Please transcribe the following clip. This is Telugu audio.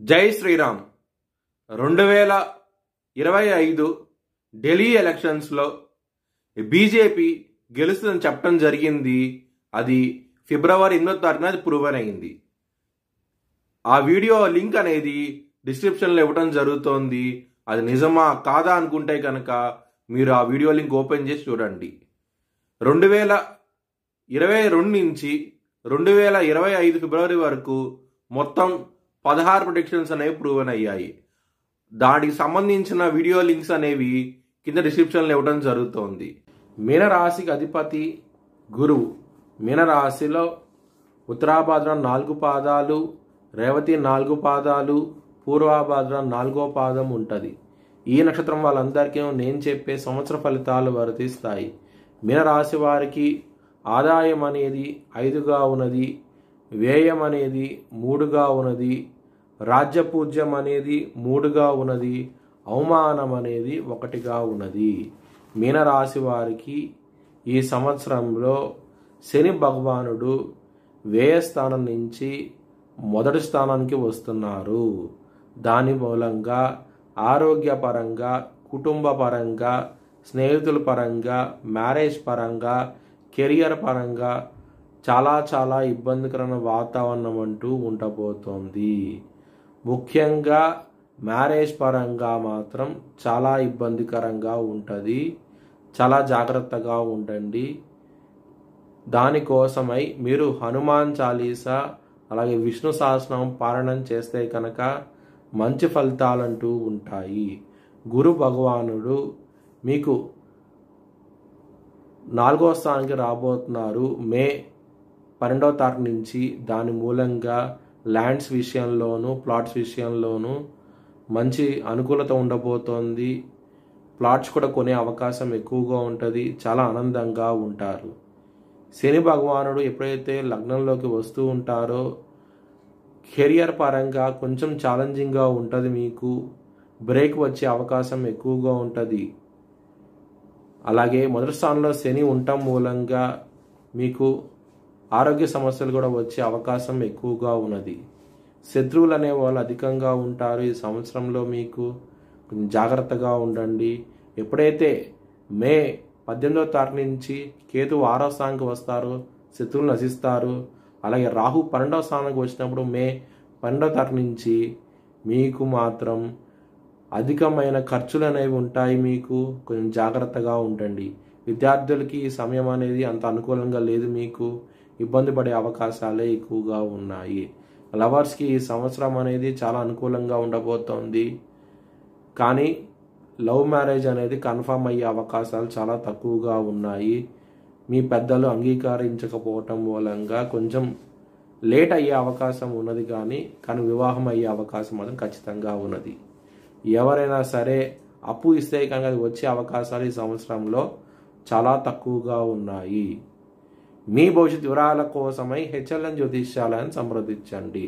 జై శ్రీరామ్. 2025 ఢిల్లీ ఎలక్షన్స్లో బీజేపీ గెలుస్తుందని చెప్పడం జరిగింది. అది ఫిబ్రవరి 8వ తారీఖున అది ప్రూవన్ అయింది. ఆ వీడియో లింక్ అనేది డిస్క్రిప్షన్లో ఇవ్వడం జరుగుతోంది. అది నిజమా కాదా అనుకుంటే కనుక మీరు ఆ వీడియో లింక్ ఓపెన్ చేసి చూడండి. 2022 నుంచి 2025 ఫిబ్రవరి వరకు మొత్తం 16 ప్రొడిక్షన్స్ అనేవి ప్రూవన్ అయ్యాయి. దానికి సంబంధించిన వీడియో లింక్స్ అనేవి కింద డిస్క్రిప్షన్లో ఇవ్వడం జరుగుతోంది. మీనరాశికి అధిపతి గురువు. మీనరాశిలో ఉత్తరాభాద్ర 4 పాదాలు, రేవతి 4 పాదాలు, పూర్వాభాద్ర 4వ పాదం ఉంటుంది. ఈ నక్షత్రం వాళ్ళందరికీ నేను చెప్పే సంవత్సర ఫలితాలు వర్తిస్తాయి. మీనరాశి వారికి ఆదాయం అనేది 5గా ఉన్నది, వ్యయం అనేది 3గా ఉన్నది, రాజ్యపూజ్యం అనేది 3గా ఉన్నది, అవమానం అనేది 1గా ఉన్నది. మీనరాశి వారికి ఈ సంవత్సరంలో శని భగవానుడు వ్యయ స్థానం నుంచి మొదటి స్థానానికి వస్తున్నారు. దాని మూలంగా ఆరోగ్యపరంగా, కుటుంబ పరంగా, స్నేహితుల పరంగా, మ్యారేజ్ పరంగా, కెరియర్ పరంగా చాలా ఇబ్బందికరమైన వాతావరణం అంటూ ఉండబోతోంది. ముఖ్యంగా మ్యారేజ్ పరంగా మాత్రం చాలా ఇబ్బందికరంగా ఉంటుంది. చాలా జాగ్రత్తగా ఉండండి. దానికోసమై మీరు హనుమాన్ చాలీసా అలాగే విష్ణు సహస్రనామం పారాయణం చేస్తే కనుక మంచి ఫలితాలంటూ ఉంటాయి. గురు భగవానుడు మీకు 4వ స్థానానికి రాబోతున్నారు మే 12వ తారీఖు నుంచి. దాని మూలంగా ల్యాండ్స్ విషయంలోనూ ప్లాట్స్ విషయంలోనూ మంచి అనుకూలత ఉండబోతోంది. ప్లాట్స్ కూడా కొనే అవకాశం ఎక్కువగా ఉంటుంది. చాలా ఆనందంగా ఉంటారు. శని భగవానుడు ఎప్పుడైతే లగ్నంలోకి వస్తూ ఉంటారో కెరియర్ పరంగా కొంచెం ఛాలెంజింగ్గా ఉంటుంది. మీకు బ్రేక్ వచ్చే అవకాశం ఎక్కువగా ఉంటుంది. అలాగే మొదటి స్థానంలో శని ఉండటం మూలంగా మీకు ఆరోగ్య సమస్యలు కూడా వచ్చే అవకాశం ఎక్కువగా ఉన్నది. శత్రువులు అనే వాళ్ళు అధికంగా ఉంటారు. ఈ సంవత్సరంలో మీకు కొంచెం జాగ్రత్తగా ఉండండి. ఎప్పుడైతే మే 18వ తారీఖు నుంచి కేతు 6వ స్థానానికి వస్తారో శత్రువులు నశిస్తారు. అలాగే రాహు 12వ స్థానానికి వచ్చినప్పుడు మే 12వ తారీఖు నుంచి మీకు మాత్రం అధికమైన ఖర్చులు అనేవి ఉంటాయి. మీకు కొంచెం జాగ్రత్తగా ఉండండి. విద్యార్థులకి ఈ సమయం అనేది అంత అనుకూలంగా లేదు. మీకు ఇబ్బంది పడే అవకాశాలే ఎక్కువగా ఉన్నాయి. లవర్స్కి ఈ సంవత్సరం అనేది చాలా అనుకూలంగా ఉండబోతోంది. కానీ లవ్ మ్యారేజ్ అనేది కన్ఫర్మ్ అయ్యే అవకాశాలు చాలా తక్కువగా ఉన్నాయి. మీ పెద్దలు అంగీకరించకపోవటం మూలంగా కొంచెం లేట్ అయ్యే అవకాశం ఉన్నది. కానీ వివాహం అయ్యే అవకాశం మాత్రం ఖచ్చితంగా ఉన్నది. ఎవరైనా సరే అప్పు ఇస్తే కనుక అది వచ్చే అవకాశాలు ఈ సంవత్సరంలో చాలా తక్కువగా ఉన్నాయి. మీ భవిష్యత్ వివరాల కోసమై హెచ్ఎల్ఎన్ జ్యోతిష్యాలయాన్ని సంప్రదించండి.